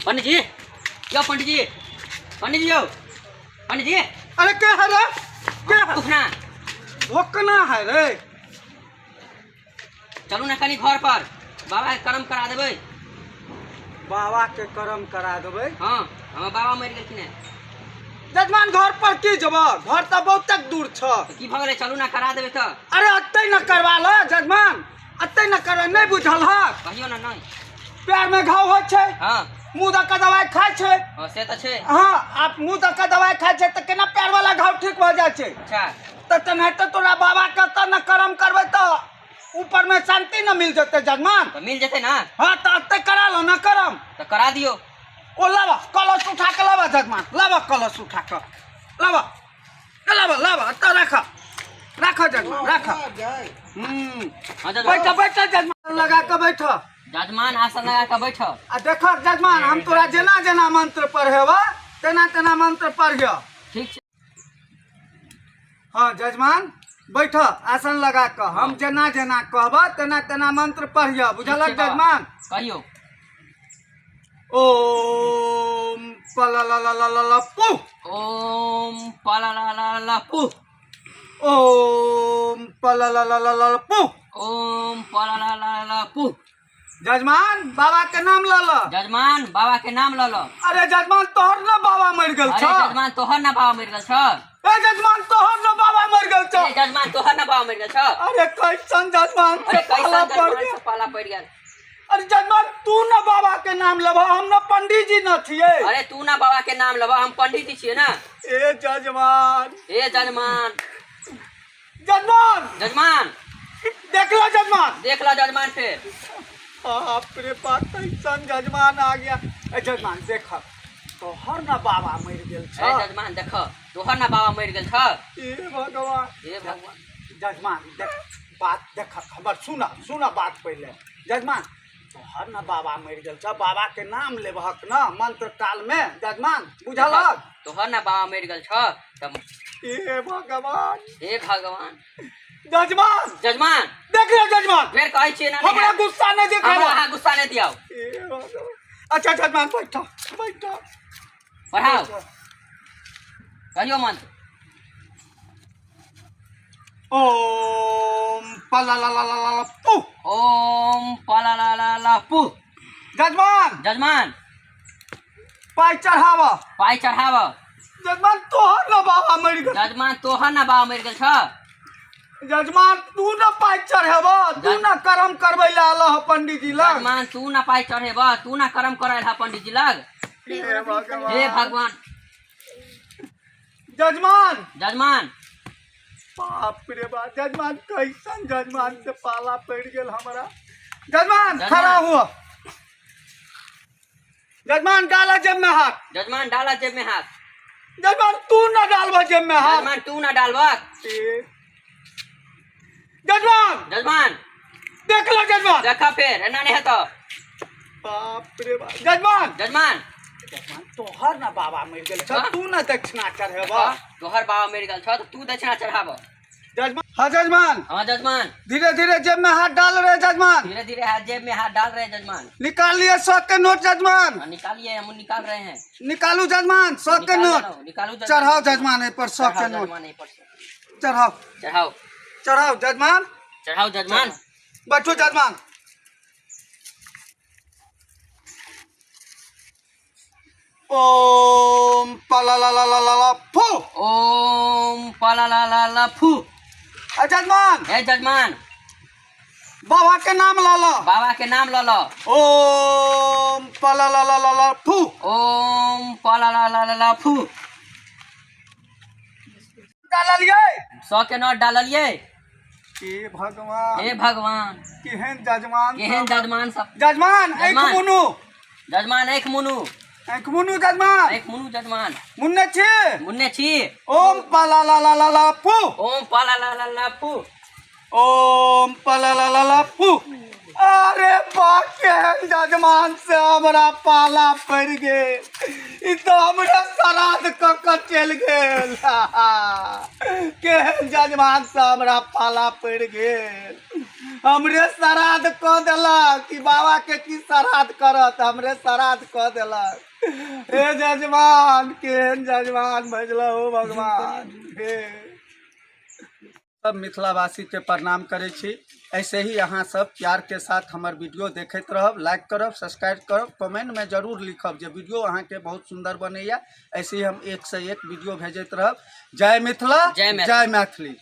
पंडित जी यो पंडित जी यो पंडित जी। अरे क्या है रे? क्या है? दुखना भोकना है रे? चलू ना कनी घर पर बाबा के कर्म करा देबै। बाबा के कर्म करा देबै? हाँ हम बाबा मर गेलखिन है। जजमान घर पर की जब घर तो बहुत दूर छ। की भऽ गेलै चलू ना करा देबै तऽ। अरे अत्ते न करवा लो जजमान, अत्ते न करवा, नहीं बुझल है? कहियो ना नहीं। पैर में घाव हो छै, हाँ मुँह दऽ के दवाई खाय छै। हाँ से तऽ छै। हाँ आप मुँह दऽ के दवाई खाय छै तऽ केना पैर वाला घाव ठीक भऽ जाइ छै? अच्छा तऽ तेनाहिते तोरा बाबा के तऽ न कर्म करबै तऽ ऊपर में शांति न मिल जते जजमान। तो मिल जेतै ना। हाँ तो अत्ते करा लो न कर्म। तो करा दियो। ओ लावा कलश उठा के लावा जजमान, लावा कलश उठा के लावा, लावा लावा तो रखा रखा जजमान रखा। हाँ जजमान। बैठा बैठा जजमान लगा के बैठा। जजमान आसन लगा के बैठ। आ देखा जजमान हम तोरा जेना जेना मंत्र पढ़ेबा तेना तेना मंत्र पढ़ियो। ठीक छै। हाँ जजमान बैठा आसन लगा के हम जेना जेना कहबा तेना तेना मंत्र पढ़ियो, बुझलक जजमान? कहियो। ओम पलललललपु, ओम पललललपु, ओम पलललललपु। ओम पललललपु। जजमान बाबा के नाम ल लो। जजमान बाबा के नाम ल लो। अरे जजमान तोहर न बाबा मर गेल अरे छ। जजमान तोहर ना बाबा मर गेल छ। ए जजमान तोहर न बाबा मर गेल छ। अरे जजमान तोहर ना बाबा मर गेल छ। अरे कैसन जजमान अरे से पाला कैसन पड़ जजमान गया। से पाला पड़ गेल। अरे जजमान तू न बाबा के नाम लेबा, हम न पंडित जी न थिए। अरे तू ना बाबा के नाम लेबा, हम पंडित जी छिए ना। ए जजमान, ए जजमान। जजमान जजमान देख लो जजमान। देख लो जजमान पे। बाप रे बाप कैसन जजमान आ गया। ए जजमान देख तोहर न बाबा मर गेल छ। अरे जजमान देख तोहर ना बाबा मर गेल छ। ए भगवान, हे भगवान। जजमान देख बात देख खबर सुना सुना बात पहले। जजमान तोहर न बाबा मर गेल छ, बाबा के नाम लेबहक न मंत्र काल में जजमान, बुझलक? तोहर ना बाबा मर गेल छ तब। ए भगवान, हे भगवान। जजमान जजमान देख लो जजमान, फेर कहै छिए ना हमरा गुस्सा नहीं दिखाओ। हमरा अहाँ गुस्सा नहीं दियाओ। ए भगवान। अच्छा जजमान बैठो बैठो। पढ़ाओ कहियो मंत्र। ओम पलललललपु। ओम पललललपु। जजमान जजमान पाई चढ़ावा। पाई चढ़ाव। जजमान तोहर न बाबा मर गेल। जजमान तोहर ना बाबा मर गेल छ। जजमान तू न पाई चढ़ेबा, तू न कर्म करबै ला आलो ह पंडित जी लग। जजमान तू ना पाई चढ़ेब, तू ना कर्म करे है पंडित जी लग। हे भगवान, हे भगवान। जजमान जजमान बाप रे बाप, जजमान कैसन जजमान से पाला पड़ गेल हमरा। जजमान जजमान। खड़ा हुआ। जजमान डाला जेब में हाथ। जजमान डाला जेब में हाथ। जजमान तू न डालबा जेब में हाथ। जजमान तू ना डालबक। जजमान जजमान देख लो जजमान। देखा फेर एना नहीं है तो। बाप रे बाप, जजमान जजमान जजमान तोहर न बाबा मर गेल छ, हाँ? तू न दक्षिणा चढ़ेबा। तोहर बाबा मर गेल छ तो तू दक्षिणा चढ़ाब। जजमान हाँ जजमान हाँ जजमान धीरे धीरे जेब में हाथ डाल रहे जजमान। धीरे धीरे हाथ जेब में हाथ डाल रहे हैं जजमान। निकाल लिए 100 के नोट जजमान। निकालिए हम निकाल रहे हैं। निकालू जजमान 100 के निकाल नोट। लो, निकालू जजमान। चढ़ाओ जजमान ए पर 100 के चढ़ाओ नोट जजमान यहीं पर से। चढ़ाओ चढ़ाओ चढ़ाओ जजमान। चढ़ाओ जजमान। बैठो जजमान। ओम पलललललपु। ओम पललललपु। जजमान हे जजमान बाबा के नाम ला लो। बाबा के नाम ल लो। ओम पलललललपु। ओम पललललपु। डालिए 100 के नोट डालिए। हे भगवान, हे भगवान केहन जजमान केहन जजमान सब। जजमान एक जजमान। मुनु जजमान एक मुनु। एक मुनु जजमान एक मुनु जजमान। मुन्ने छी। मुन्ने छी। ओम पलललललपु। ओम पललललपु। ओम पललललपु। अरे बा केहन जजमान से हमरा पाला पड़ गेल। ई तो हमरा श्राद्ध क के चल गेल। केहन जजमान से हमरा पाला पड़ गेल। हमरे श्राद्ध क देलक कि बाबा के की श्राद्ध करत, हमरे श्राद्ध क देलक। हे जजमान, केहन जजमान भेजलो हो भगवान। हे सब मिथिलावासी के प्रणाम करे छी। ऐसे ही अहाँ सब प्यार के साथ हमार वीडियो देखते रहब, लाइक करब, सब्सक्राइब करब, कमेंट में जरूर लिखब जे वीडियो अहाँ के बहुत सुंदर बनैया। ऐसे ही हम एक से एक वीडियो भेजते रहब। जय मिथिला, जय मैथिली।